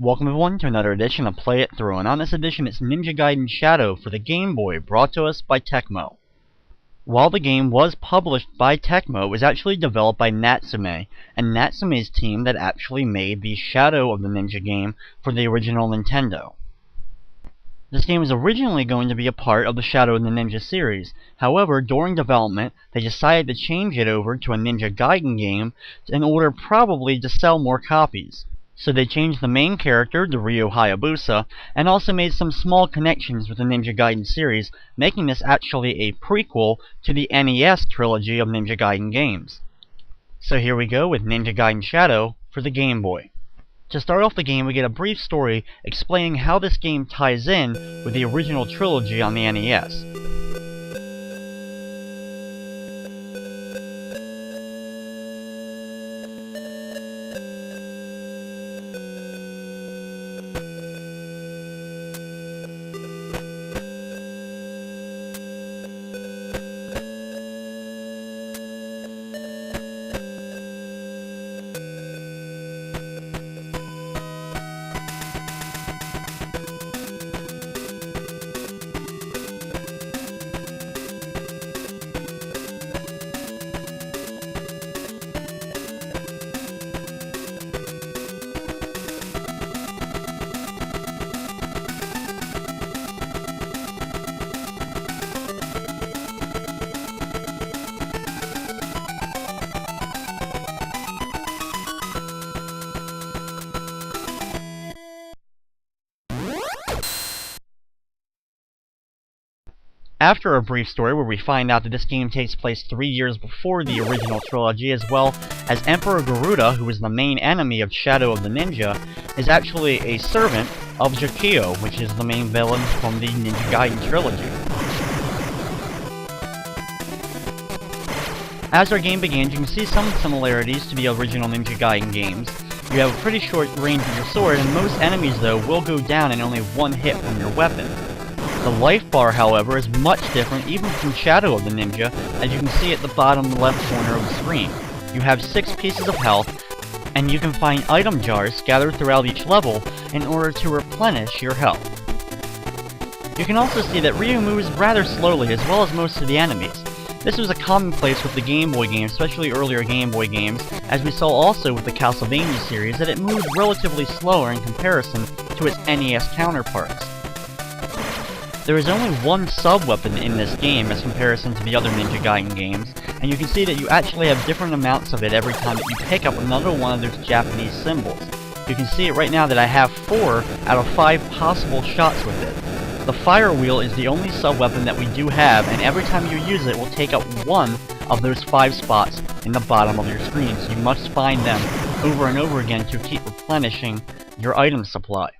Welcome everyone to another edition of Play It Through, and on this edition it's Ninja Gaiden Shadow for the Game Boy, brought to us by Tecmo. While the game was published by Tecmo, it was actually developed by Natsume, and Natsume's team that actually made the Shadow of the Ninja game for the original Nintendo. This game was originally going to be a part of the Shadow of the Ninja series. However, during development, they decided to change it over to a Ninja Gaiden game in order probably to sell more copies. So they changed the main character to Ryo Hayabusa, and also made some small connections with the Ninja Gaiden series, making this actually a prequel to the NES trilogy of Ninja Gaiden games. So here we go with Ninja Gaiden Shadow for the Game Boy. To start off the game, we get a brief story explaining how this game ties in with the original trilogy on the NES. After a brief story where we find out that this game takes place 3 years before the original trilogy, as well as Emperor Garuda, who is the main enemy of Shadow of the Ninja, is actually a servant of Jakio, which is the main villain from the Ninja Gaiden trilogy. As our game begins, you can see some similarities to the original Ninja Gaiden games. You have a pretty short range with your sword, and most enemies though will go down in only one hit from your weapon. The life bar, however, is much different even from Shadow of the Ninja, as you can see at the bottom left corner of the screen. You have 6 pieces of health, and you can find item jars scattered throughout each level in order to replenish your health. You can also see that Ryu moves rather slowly, as well as most of the enemies. This was a commonplace with the Game Boy games, especially earlier Game Boy games, as we saw also with the Castlevania series, that it moved relatively slower in comparison to its NES counterparts. There is only one sub-weapon in this game as comparison to the other Ninja Gaiden games, and you can see that you actually have different amounts of it every time that you pick up another one of those Japanese symbols. You can see it right now that I have 4 out of 5 possible shots with it. The fire wheel is the only sub-weapon that we do have, and every time you use it, it will take up one of those 5 spots in the bottom of your screen, so you must find them over and over again to keep replenishing your item supply.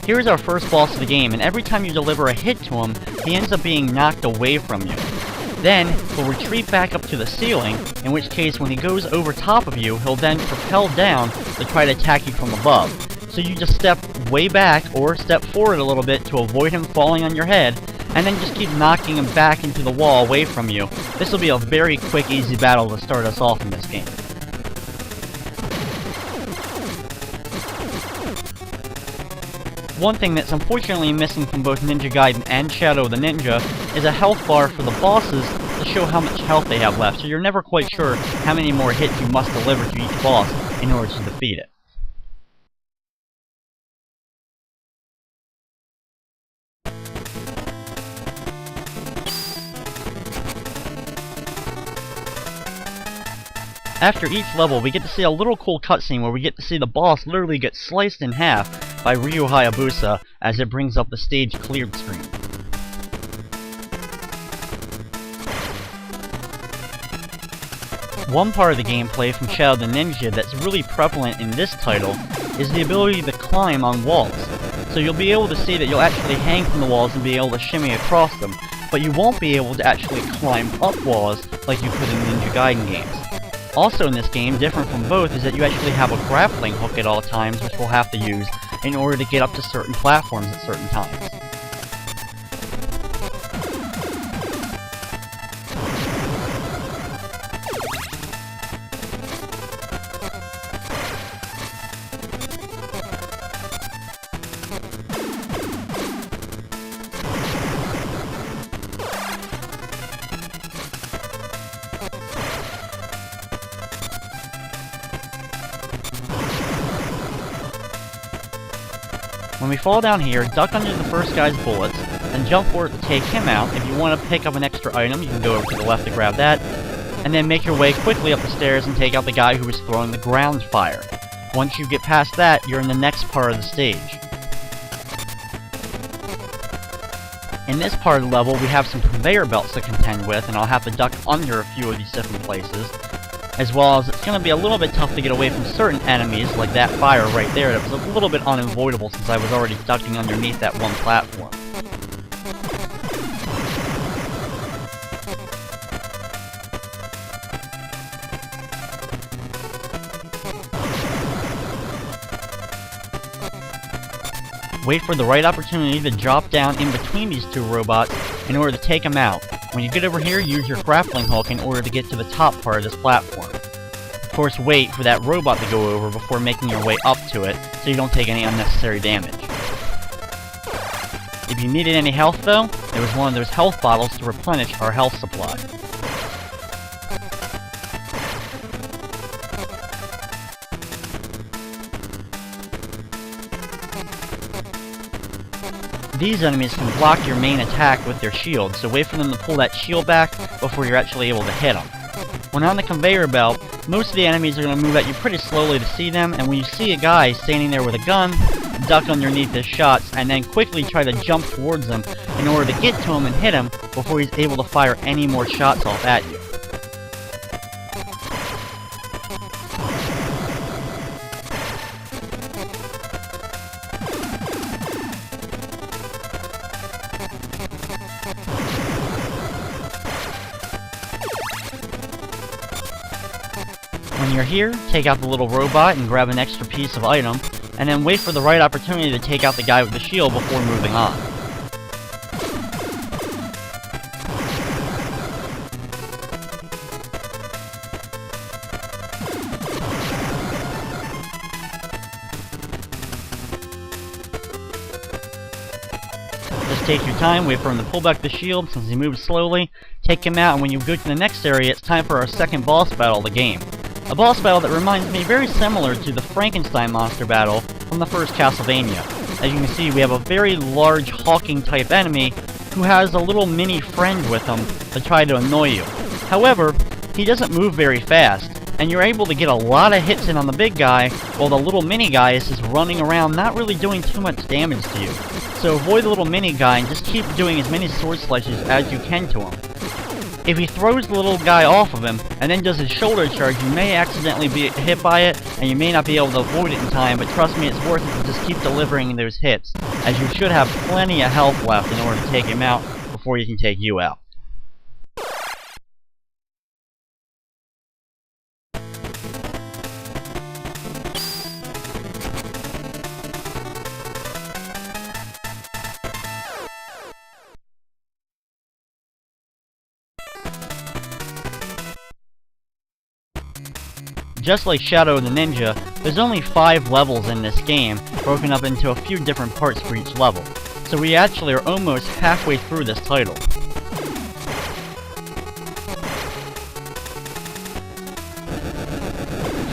Here's our first boss of the game, and every time you deliver a hit to him, he ends up being knocked away from you. Then, he'll retreat back up to the ceiling, in which case when he goes over top of you, he'll then propel down to try to attack you from above. So you just step way back, or step forward a little bit to avoid him falling on your head, and then just keep knocking him back into the wall away from you. This will be a very quick, easy battle to start us off in this game. One thing that's unfortunately missing from both Ninja Gaiden and Shadow of the Ninja is a health bar for the bosses to show how much health they have left, so you're never quite sure how many more hits you must deliver to each boss in order to defeat it. After each level, we get to see a little cool cutscene where we get to see the boss literally get sliced in half by Ryo Hayabusa as it brings up the stage cleared screen. One part of the gameplay from Shadow of the Ninja that's really prevalent in this title is the ability to climb on walls. So you'll be able to see that you'll actually hang from the walls and be able to shimmy across them, but you won't be able to actually climb up walls like you could in Ninja Gaiden games. Also in this game, different from both, is that you actually have a grappling hook at all times, which we'll have to use in order to get up to certain platforms at certain times. When we fall down here, duck under the first guy's bullets, then jump forward to take him out. If you want to pick up an extra item, you can go over to the left to grab that, and then make your way quickly up the stairs and take out the guy who was throwing the ground fire. Once you get past that, you're in the next part of the stage. In this part of the level, we have some conveyor belts to contend with, and I'll have to duck under a few of these different places. As well as it's going to be a little bit tough to get away from certain enemies, like that fire right there that was a little bit unavoidable since I was already ducking underneath that one platform. Wait for the right opportunity to drop down in between these two robots in order to take them out. When you get over here, use your grappling hook in order to get to the top part of this platform. Of course, wait for that robot to go over before making your way up to it, so you don't take any unnecessary damage. If you needed any health though, there was one of those health bottles to replenish our health supply. These enemies can block your main attack with their shield, so wait for them to pull that shield back before you're actually able to hit them. When on the conveyor belt, most of the enemies are going to move at you pretty slowly to see them, and when you see a guy standing there with a gun, duck underneath his shots, and then quickly try to jump towards them in order to get to him and hit him before he's able to fire any more shots off at you. When you're here, take out the little robot and grab an extra piece of item, and then wait for the right opportunity to take out the guy with the shield before moving on. Just take your time, wait for him to pull back the shield since he moves slowly, take him out, and when you go to the next area, it's time for our second boss battle of the game. A boss battle that reminds me very similar to the Frankenstein monster battle from the first Castlevania. As you can see, we have a very large hulking type enemy who has a little mini friend with him to try to annoy you. However, he doesn't move very fast, and you're able to get a lot of hits in on the big guy, while the little mini guy is just running around not really doing too much damage to you. So avoid the little mini guy and just keep doing as many sword slashes as you can to him. If he throws the little guy off of him, and then does his shoulder charge, you may accidentally be hit by it, and you may not be able to avoid it in time, but trust me, it's worth it to just keep delivering those hits, as you should have plenty of health left in order to take him out before he can take you out. Just like Shadow the Ninja, there's only 5 levels in this game, broken up into a few different parts for each level. So we actually are almost halfway through this title.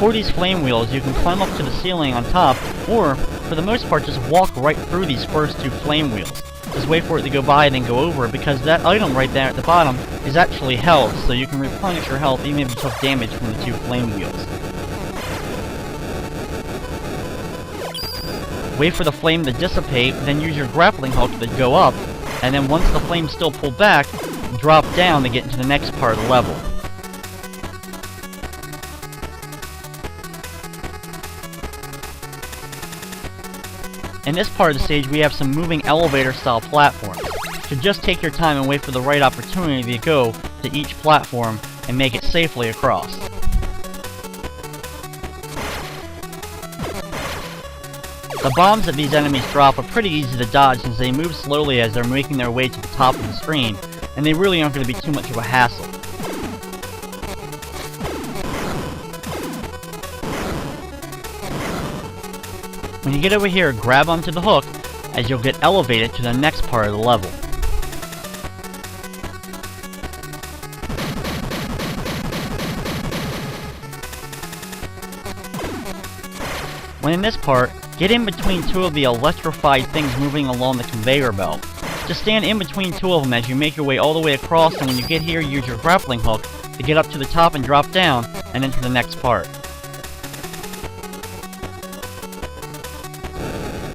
For these flame wheels, you can climb up to the ceiling on top, or, for the most part, just walk right through these first 2 flame wheels. Just wait for it to go by and then go over it, because that item right there at the bottom is actually health, so you can replenish your health even if you took damage from the 2 flame wheels. Wait for the flame to dissipate, then use your grappling hook to go up, and then once the flame's still pulled back, drop down to get into the next part of the level. In this part of the stage, we have some moving elevator-style platforms. So just take your time and wait for the right opportunity to go to each platform and make it safely across. The bombs that these enemies drop are pretty easy to dodge since they move slowly as they're making their way to the top of the screen, and they really aren't going to be too much of a hassle. When you get over here, grab onto the hook, as you'll get elevated to the next part of the level. When in this part, Get in between two of the electrified things moving along the conveyor belt. Just stand in between two of them as you make your way all the way across, and when you get here, use your grappling hook to get up to the top and drop down, and into the next part.